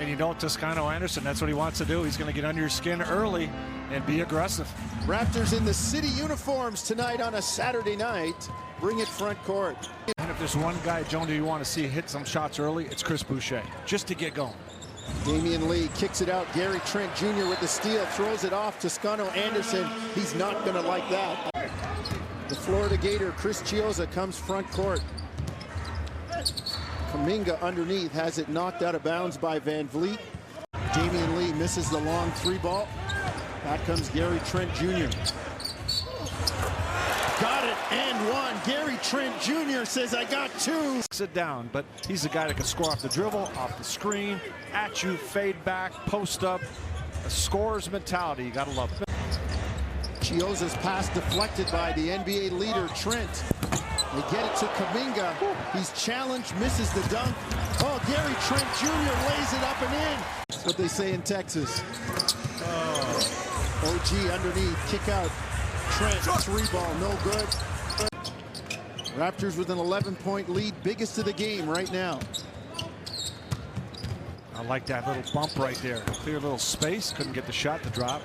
And you know, Toscano Anderson, that's what he wants to do. He's going to get under your skin early and be aggressive. Raptors in the city uniforms tonight on a Saturday night. Bring it front court. And if there's one guy, Joan, do you want to see hit some shots early, it's Chris Boucher, just to get going. Damian Lee kicks it out. Gary Trent Jr. with the steal, throws it off. Toscano Anderson, he's not going to like that. The Florida Gator, Chris Chiozza, comes front court. Kuminga underneath has it knocked out of bounds by Van Vliet. Damian Lee misses the long three ball. Back comes Gary Trent Jr. Got it and one. Gary Trent Jr. says, I got two. Sit down, but he's the guy that can score off the dribble, off the screen, at you, fade back, post up. A scorer's mentality, you gotta love it. Chiozza's pass deflected by the NBA leader, Trent. They get it to Kuminga. He's challenged, misses the dunk. Oh, Gary Trent Jr. lays it up and in. That's what they say in Texas. OG underneath, kick out. Trent, three ball, no good. Raptors with an 11-point lead, biggest of the game right now. I like that little bump right there. Clear little space, couldn't get the shot to drop.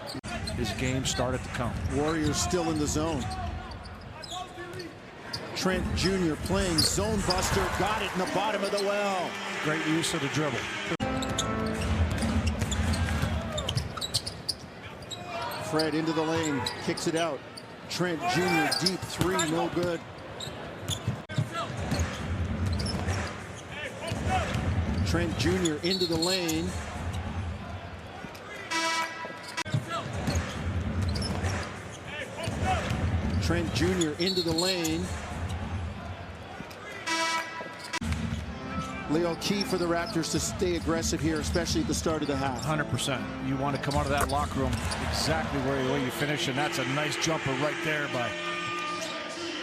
His game started to come. Warriors still in the zone. Trent Jr. playing zone buster, got it in the bottom of the well. Great use of the dribble. Fred into the lane, kicks it out. Trent Jr. deep three, no good. Trent Jr. into the lane. Trent Jr. into the lane. Leo, key for the Raptors to stay aggressive here, especially at the start of the half. 100%. You want to come out of that locker room exactly where you finish, and that's a nice jumper right there by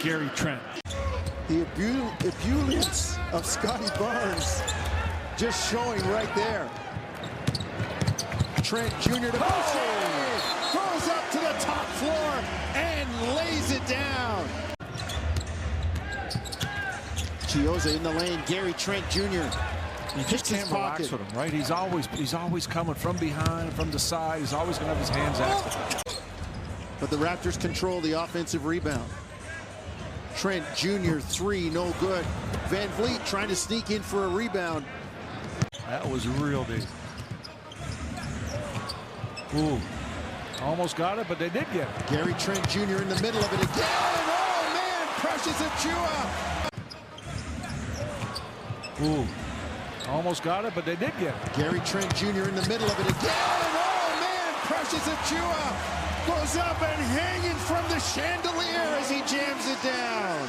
Gary Trent. The ebullience of Scotty Barnes just showing right there. Trent Jr. to Boucher, goes up to the top floor and lays it down. Chiozza in the lane, Gary Trent Jr. You just can't relax with him, right? He's always coming from behind, from the side. He's always going to have his hands out. But the Raptors control the offensive rebound. Trent Jr. three, no good. Van Vliet trying to sneak in for a rebound. That was real deep. Ooh, almost got it, but they did get it. Gary Trent Jr. in the middle of it again. Oh man, Precious Achiuwa. Ooh, almost got it, but they did get it. Gary Trent Jr. in the middle of it again. Oh man, Precious Achiuwa goes up and hanging from the chandelier as he jams it down.